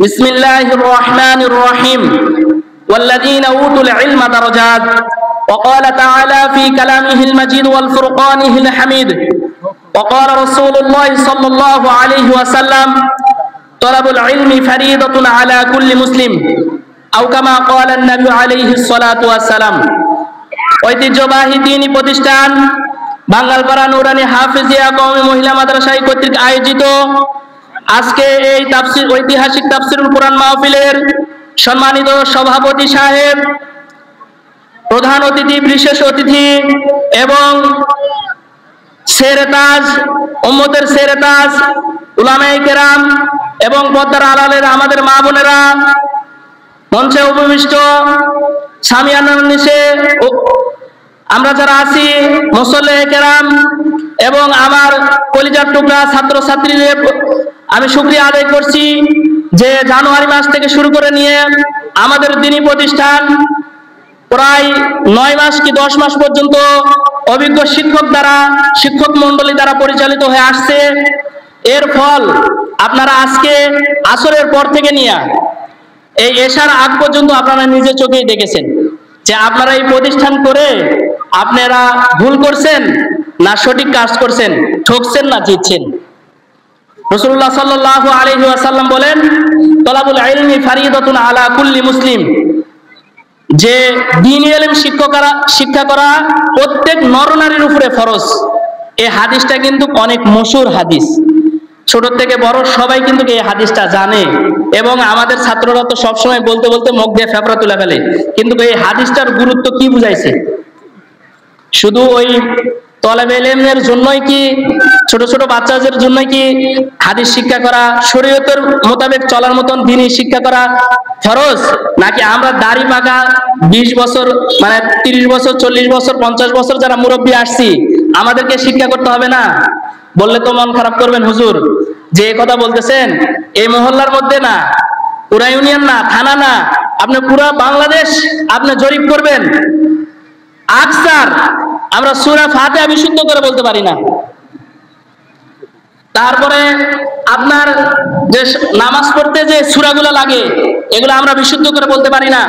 بسم الله الرحمن الرحيم والذين أوتوا العلم درجات وقال تعالى في كلامه المجيد والفرقانه الحميد وقال رسول الله صلى الله عليه وسلم طلب العلم فريضة على كل مسلم أو كما قال النبي عليه الصلاة والسلام ঐতিহ্যবাহী দ্বীনি প্রতিষ্ঠান বাঙ্গালপাড়া নুরানি হাফেজিয়া কওমি মহিলা মাদ্রাসা কর্তৃক আয়োজিত আজকে এই তাফসীর ঐতিহাসিক তাফসীরুল কোরআন মাহফিলের সম্মানিত সভাপতি সাহেব, প্রধান অতিথি, বিশেষ অতিথি এবং সেরেতাজ উম্মতের সেরেতাজ উলামায়ে কেরাম এবং পর্দার আড়ালের আমাদের মা বোনেরা, মঞ্চে উপবিষ্ট সামিয়ানার নিচে আমরা যারা আছি, মুসল্লিয়ে কেরাম এবং আমার কলিজার টুকরা ছাত্র ছাত্রীদের আমি শুকরিয়া আদায় করছি যে জানুয়ারি মাস থেকে শুরু করে নিয়ে আমাদের দ্বীনি প্রতিষ্ঠান প্রায় 9 মাস কি 10 মাস পর্যন্ত অভিজ্ঞ শিক্ষক মন্ডলী দ্বারা পরিচালিত হয়ে আসছে। এর ফল আপনারা আজকে আসরের পর থেকে নিয়ে এই এশার আগ পর্যন্ত আপনারা নিজে চোখেই দেখেছেন যে আপনারা এই প্রতিষ্ঠান করে আপনারা ভুল করছেন না সঠিক কাজ করছেন, ঠকছেন না জিতছেন। রাসূলুল্লাহ সাল্লাল্লাহু আলাইহি ওয়াসাল্লাম বলেন, তলাবুল ইলমি ফারিদাতুন আলা কুল্লি মুসলিম, যে দ্বীনি ইলম শিক্ষা করা প্রত্যেক নরনারীর উপরে ফরজ। এই হাদিসটা কিন্তু অনেক মশহুর হাদিস, ছোট থেকে বড় সবাই কিন্তু এই হাদিসটা জানে এবং আমাদের ছাত্ররা তো সবসময় বলতে বলতে মুখ দিয়ে ফেফড়া তুলে ফেলে। কিন্তু এই হাদিসটার গুরুত্ব কি বুঝাইছে? শুধু ওই তলাবে ইলমের জন্যই কি, ছোট ছোট বাচ্চাদের জন্যই কি হাদিস শিক্ষা করা, শরীয়তের মোতাবেক চলার মতন দ্বীনি শিক্ষা করা ফরজ, নাকি আমরা দাড়ি পাকা 20 বছর মানে 30 বছর 40 বছর 50 বছর যারা মুরব্বী আসছি আমাদেরকে শিক্ষা করতে হবে না? বললে তো মন খারাপ করবেন হুজুর, যে কথা বলতেছেন এই মহল্লার মধ্যে না, পুরা ইউনিয়ন না, থানা না, আপনি পুরা বাংলাদেশ আপনি জরিপ করবেন, আকসার আমরা সূরা ফাতিহা বিশুদ্ধ করে বলতে পারি না। তারপরে আপনার যে নামাজ পড়তে যে সূরাগুলো লাগে এগুলো আমরা বিশুদ্ধ করে বলতে পারি না।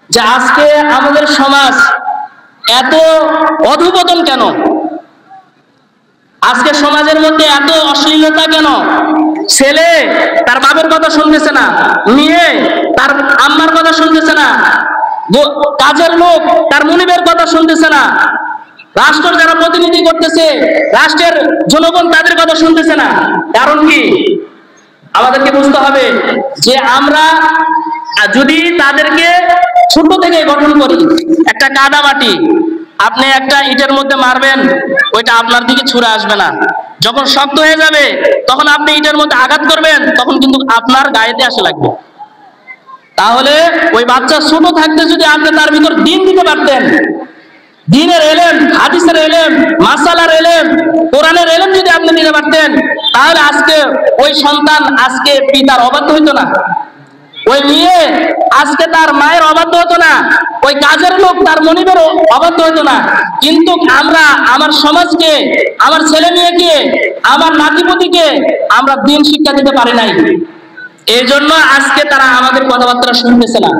যে আজকে আমাদের সমাজ এত অধঃপতন কেন? আজকে সমাজের মধ্যে এত অশ্লীলতা কেন? ছেলে তার বাবার কথা শুনতেছে না, মেয়ে তার আম্মার কথা শুনতেছে না, কাজের লোক তার মুনিবের কথা শুনতেছে না, রাষ্ট্র যারা প্রতিনিধি করতেছে রাষ্ট্রের জনগণ তাদের কথা শুনতেছে না। কারণ কি? আমাদেরকে বুঝতে হবে যে আমরা যদি তাদেরকে ছোট থেকে গঠন করি, একটা কাদা মাটি আপনি একটা ইটের মধ্যে মারবেন, ওইটা আপনার দিকে ছুঁড়ে আসবে না। যখন শক্ত হয়ে যাবে তখন আপনি ইটের মধ্যে আঘাত করবেন, তখন কিন্তু আপনার গায়েতে আসে লাগবে। তাহলে ওই বাচ্চা ছোট থাকতে যদি আপনি তার ভিতর দ্বীন দিতে পারতেন, দ্বীনের ইলম, হাদিসের ইলম, মাসালার ইলম, কোরআনের ইলম যদি আপনি দিতে পারতেন, তাহলে আজকে ওই সন্তান আজকে পিতার অবাধ্য হইতো না, ওই মেয়ে আজকে তার মায়ের অবাধ্য হতো না, ওই কাজের লোক তার মনিবের অবাধ্য হতো না। কিন্তু আমরা আমার সমাজকে, আমার ছেলে মেয়েকে, আমার নাতিপুতিকে আমরা দ্বীন শিক্ষা দিতে পারি নাই। এই জন্য আজকে তারা আমাদের কথাবার্তা শুনতেছে না।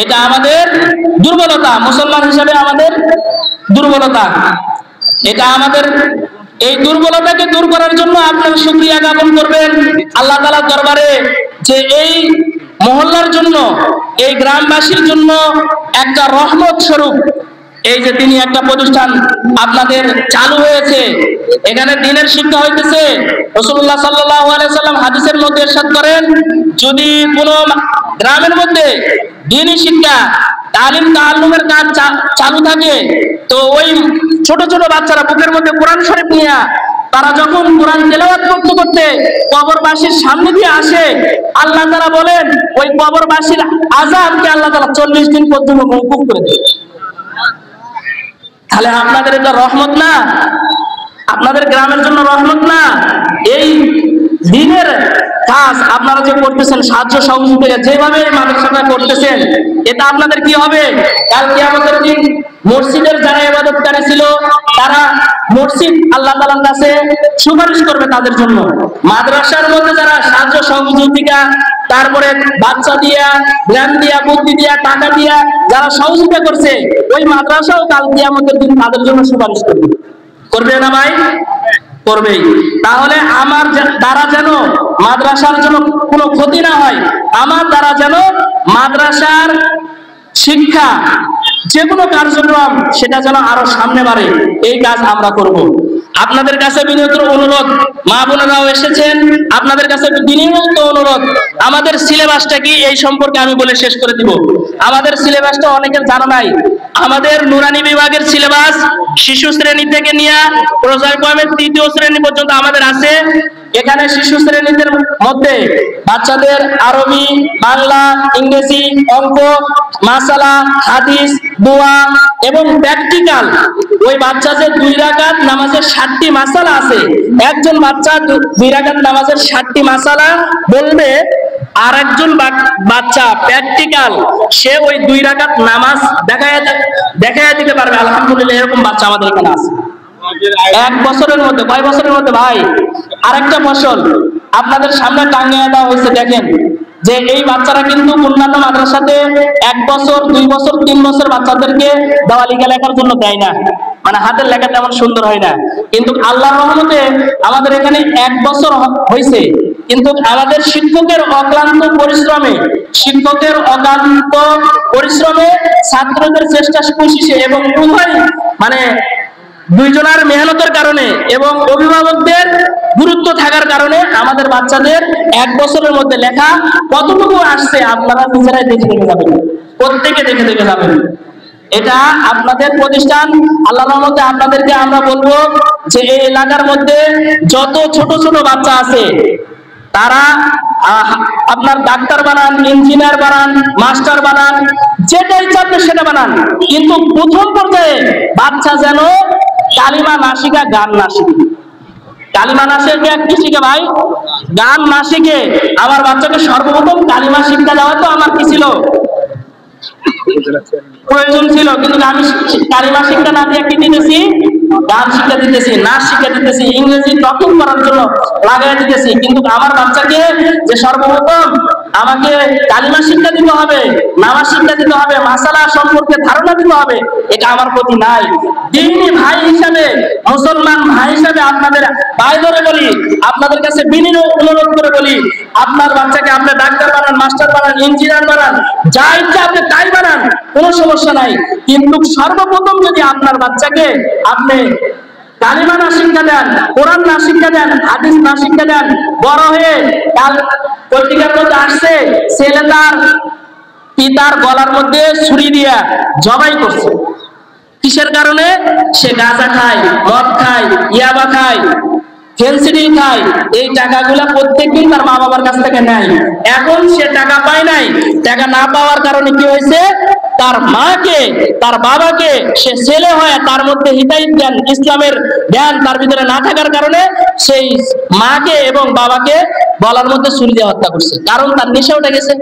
এটা আমাদের দুর্বলতা, মুসলমান হিসেবে আমাদের দুর্বলতা। এটা আমাদের এই দুর্বলতাকে দূর করার জন্য আপনারা শুকরিয়া জ্ঞাপন করবেন আল্লাহ তাআলার দরবারে, যে এই মহল্লার জন্য, এই গ্রামবাসীর জন্য একটা রহমত স্বরূপ এই যে তিনি একটা প্রতিষ্ঠান আপনাদের চালু হয়েছে, এখানে দ্বীনের শিক্ষা হইতেছে। রাসূলুল্লাহ সাল্লাল্লাহু আলাইহি সাল্লাম হাদিসের মধ্যে ইরশাদ করেন, যদি কোনো গ্রামের মধ্যে দ্বীনি শিক্ষা তালিম তাআল্লুমের কাজ চালু থাকে, তো ওই ছোট ছোট বাচ্চারা বুকের মধ্যে কোরআন শরীফ নিয়ে তারা যখন কোরআন তেলাওয়াত করতে করতে কবরবাসীর সামনে দিয়ে আসে, আল্লাহ তাআলা বলেন ওই কবরবাসীর আযাবকে আল্লাহ তাআলা 40 দিন পর্যন্ত মওকুফ করে দেয়। তাহলে আপনাদের এটা রহমত না? আপনাদের গ্রামের জন্য রহমত না? এই দ্বীনের কাজ আপনারা যে করতেছেন, সাহায্য সহযোগিতা যেভাবে মাদ্রাসাটা করতেছেন, এটা আপনাদের কি হবে? কাল কিয়ামতের দিন মসজিদের যারা ইবাদতকারী ছিল তারা মসজিদ আল্লাহ তাআলার কাছে সুপারিশ করবে তাদের জন্য। মাদ্রাসার মধ্যে যারা সাহায্য সহযোগিতা তারপরে বাচ্চা দিয়া, জ্ঞান দিয়া, বুদ্ধি দিয়া, টাকা দিয়া যারা সহযোগিতা করছে, ওই মাদ্রাসাও কাল কিয়ামতের দিন তাদের জন্য সুপারিশ করবে। করবে না ভাই? করবেই। তাহলে আমার দ্বারা যেন মাদ্রাসার জন্য কোনো ক্ষতি না হয়, আমার দ্বারা যেন মাদ্রাসার শিক্ষা যে কোনো কার্যক্রম সেটা যেন আরো সামনে বাড়ে, এই কাজ আমরা করব। আপনাদের কাছে বিনীত অনুরোধ, মা বোনেরাও এসেছেন, আপনাদের কাছে বিনীত অনুরোধ, আমাদের সিলেবাসটা কি এই সম্পর্কে আমি বলে শেষ করে দিব। আমাদের সিলেবাসটা অনেকের জানা নাই। আমাদের নুরানি বিভাগের সিলেবাস শিশু শ্রেণী থেকে নিয়ে পর্যায়ক্রমে ৩য় শ্রেণী পর্যন্ত আমাদের আছে। এখানে শিশু শ্রেণীদের মধ্যে বাচ্চাদের আরবি, বাংলা, ইংরেজি, অঙ্ক, মাসালা, হাদিস, দোয়া এবং প্র্যাকটিক্যাল। ওই বাচ্চা যে 2 রাকাত নামাজের 60টি মাসালা আছে, একজন বাচ্চা 2 রাকাত নামাজের 60টি মাসালা বলবে, আর একজন বাচ্চা প্র্যাকটিক্যাল সে ওই 2 রাকাত নামাজ দেখায় দিতে পারবে। আলহামদুলিল্লাহ, এরকম বাচ্চা আমাদের এখানে আছে। 1 বছরের মধ্যে, কয় বছরের মধ্যে ভাই? আরেকটা ফসল আপনাদের সামনে টাঙ্গিয়ে দেওয়া হয়েছে। দেখেন যে এই বাচ্চারা কিন্তু অন্যান্য মাদ্রাসাতে 1 বছর, 2 বছর, 3 বছর বাচ্চাদেরকে দেওয়ালিকা লেখার জন্য দেয় না, মানে হাতের লেখা তেমন সুন্দর হয় না। কিন্তু আল্লাহর রহমতে আমাদের এখানে 1 বছর হয়েছে। কিন্তু আমাদের শিক্ষকের অক্লান্ত পরিশ্রমে ছাত্রদের চেষ্টা কোশিশে এবং উভয় মানে দুইজনের মেহনতের কারণে এবং অভিভাবকদের গুরুত্ব থাকার কারণে আমাদের বাচ্চাদের 1 বছরের মধ্যে লেখা কতটুকু আসছে আপনারা নিজেরাই দেখে যাবেন, প্রত্যেকে দেখে যাবেন। এটা আপনাদের প্রতিষ্ঠান। আল্লাহর রহমতে আপনাদেরকে আমরা বলবো যে এই এলাকার মধ্যে যত ছোট ছোট বাচ্চা আছে তারা আপনার ডাক্তার বানান, ইঞ্জিনিয়ার বানান, মাস্টার বানান, যেটা ইচ্ছা আপনি সেটা বানান, কিন্তু প্রথম পর্যায়ে বাচ্চা যেন কালিমা না শিখা, গান না শিখে। কালিমা না শিখে কি শিখে ভাই? গান না শিখে। আমার বাচ্চাকে সর্বপ্রথম কালিমা শিক্ষা দেওয়া তো আমার কি ছিল? প্রয়োজন ছিল। কিন্তু আমি কালিমা শিক্ষা না দিয়ে কি দিতেছি? গান শিক্ষা দিতেছি, নাচ শিক্ষা দিতেছি, ইংরেজি টকিং করার জন্য লাগাই দিতেছি। কিন্তু আমার বাচ্চাকে যে সর্বপ্রথম আমাকে কালিমা শিক্ষা দিতে হবে, নামাজ শিক্ষা দিতে হবে, মাসালা সম্পর্কে ধারণা দিতে হবে, এটা আমার প্রতি নাই। দ্বীনি ভাই হিসাবে, মুসলমান ভাই হিসাবে আপনাদের ভাই ধরে বলি, আপনাদের কাছে বিনীত অনুরোধ করে বলি, আপনার বাচ্চাকে আপনি ডাক্তার বানান, মাস্টার বানান, ইঞ্জিনিয়ার বানান, যা ইচ্ছা আপনি তাই বানান, কোনো সমস্যা নাই। কিন্তু সর্বপ্রথম যদি আপনার বাচ্চাকে আপনি কালিমা না শিক্ষা দেন, কোরআন না শিক্ষা দেন, হাদিস না শিক্ষা দেন, বড় হয়ে কাল পত্রিকার মধ্যে আসছে ছেলে তার পিতার গলার মধ্যে ছুরি দিয়া জবাই করছে। কিসের কারণে? সে গাঁজা খায়, মদ খায়, ইয়াবা খায়, ফেন্সিডিল খায়। এই টাকাগুলা প্রত্যেকদিন তার মা বাবার কাছ থেকে নেয়। এখন সে টাকা পায় নাই, টাকা না পাওয়ার কারণে কি হয়েছে? তার মাকে, তার বাবাকে, সে ছেলে হয়, তার মধ্যে হিদায়াত জ্ঞান, ইসলামের জ্ঞান তার ভিতরে না থাকার কারণে সেই মাকে এবং বাবাকে গলার মধ্যে ছুরি দিয়ে হত্যা করছে। কারণ তার নেশা উঠে গেছে।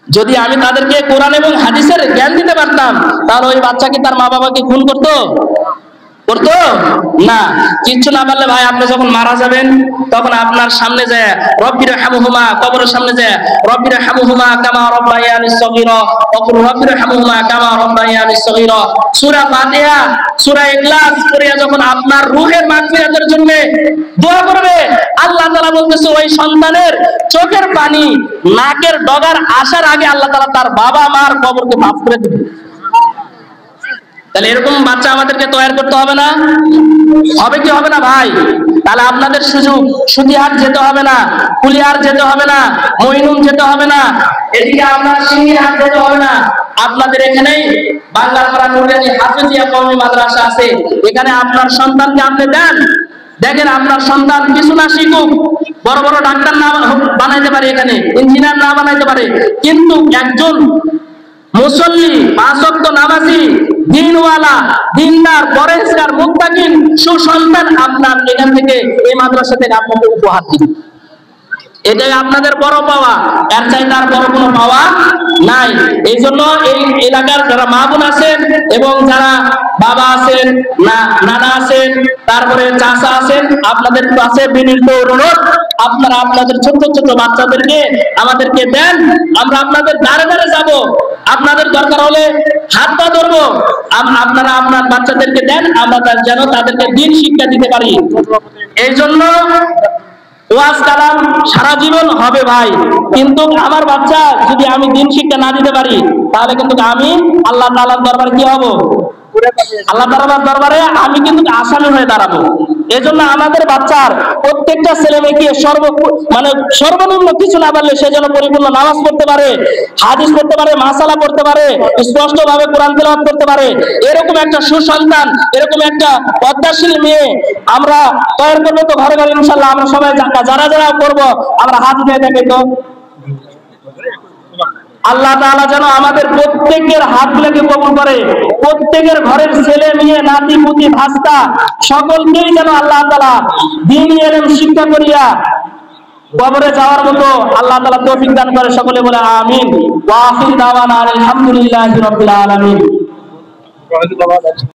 যদি আমি তাদেরকে কোরআন এবং হাদিসের জ্ঞান দিতে পারতাম, তাহলে ওই বাচ্চা কি তার মা বাবাকে খুন করতো না। কিচ্ছু না পারলে ভাই, আপনি যখন মারা যাবেন তখন আপনার সামনে যায় রব্বির হামহুমা, কবরের সামনে যায় রব্বির হামহুমা কামা রব্বায়ানিস সগীরা, অকুল রব্বির হামহুমা কামা রব্বায়ানিস সগীরা। সূরা ফাতিহা, সূরা ইখলাস পড়িয়া যখন আপনার রূহের মাগফিরাতের জন্য দোয়া করবে, আল্লাহ তাআলা বলতেছে ওই সন্তানের চোখের পানি নাকের ডগার আসার আগে আল্লাহ তাআলা তার বাবা মার কবরকে মাফ করে দিবে। তাহলে এরকম বাচ্চা আমাদেরকে তৈরি করতে হবে না? হবে কি হবে না ভাই? তাহলে আপনাদের সুযোগ, সুতিহাট যেতে হবে না, কুলিয়ার যেতে হবে না, মইনুম যেতে হবে না, এদিকে আপনার সিংড়িহাট যেতে হবে না। আপনাদের এখানেই বাংলাপাড়া নুরানি হাফেজিয়া কওমি মাদ্রাসা আছে। এখানে আপনার সন্তানকে আপনি দেন। দেখেন আপনার সন্তান কিছু না শিখুক, বড় বড় ডাক্তার না বানাইতে পারে, এখানে ইঞ্জিনিয়ার না বানাইতে পারে, কিন্তু একজন মুসল্লি, 5 ওয়াক্ত নামাজি, দিনওয়ালা, দিনদার, পরেজগার, মুত্তাকিন সুসন্তান আপনার এখান থেকে, এই মাদ্রাসা থেকে আপনাকে উপহার দিন। এটাই আপনাদের বড় পাওয়া। এর চাইতে আর বড় কোনো পাওয়া নাই। এই জন্য এই এলাকার যারা মা বোন আছেন এবং যারা বাবা আছেন, নানা আছেন, তারপরে চাচা আছেন, আপনাদের কাছে বিনীত অনুরোধ, আপনারা আপনাদের ছোট ছোট বাচ্চাদেরকে আমাদেরকে দেন, আমরা আপনাদের দ্বারে দ্বারে যাব, আপনাদের দরকার হলে হাত পা ধরবো, আপনারা আপনার বাচ্চাদেরকে দেন, আমরা যেন তাদেরকে দিন শিক্ষা দিতে পারি। এই জন্য ওয়াজ কালাম সারা জীবন হবে ভাই, কিন্তু আমার বাচ্চা যদি আমি দিন শিক্ষা না দিতে পারি তাহলে কিন্তু আমি আল্লাহ তাআলার দরবারে কি হব? আল্লাহ তাআলার দরবারে আমি কিন্তু আসামি হয়ে দাঁড়াবো। এজন্য আমাদের বাচ্চার প্রত্যেকটা ছেলে মেয়েকে সর্বনিম্ন কিছু না পারলে সে যেন পরিপূর্ণ নামাজ পড়তে পারে, হাদিস পড়তে পারে, মাসালা পড়তে পারে, স্পষ্ট ভাবে কোরআন তেলাওয়াত করতে পারে, এরকম একটা সুসন্তান, এরকম একটা পদ্মাশীল মেয়ে আমরা তৈরি করবো। তো ঘরে ঘরে ইনশাআল্লাহ আমরা সবাই যারা যারা করবো আমরা হাত উঠে দেখে তো আল্লাহ তাআলা যেন আমাদের প্রত্যেকের হাতগুলোকে কবুল করে, প্রত্যেকের ঘরের ছেলে মেয়ে নাতি পুতি ভাস্তা সকলকেই যেন আল্লাহ তাআলা দ্বীনি ইলম শিক্ষা করিয়া কবরে যাওয়ার মতো আল্লাহ তাআলা তৌফিক দান করে। সকলে বলে আমিন। ওয়া আখিরু দাওয়ানা আলহামদুলিল্লাহি রাব্বিল আলামিন।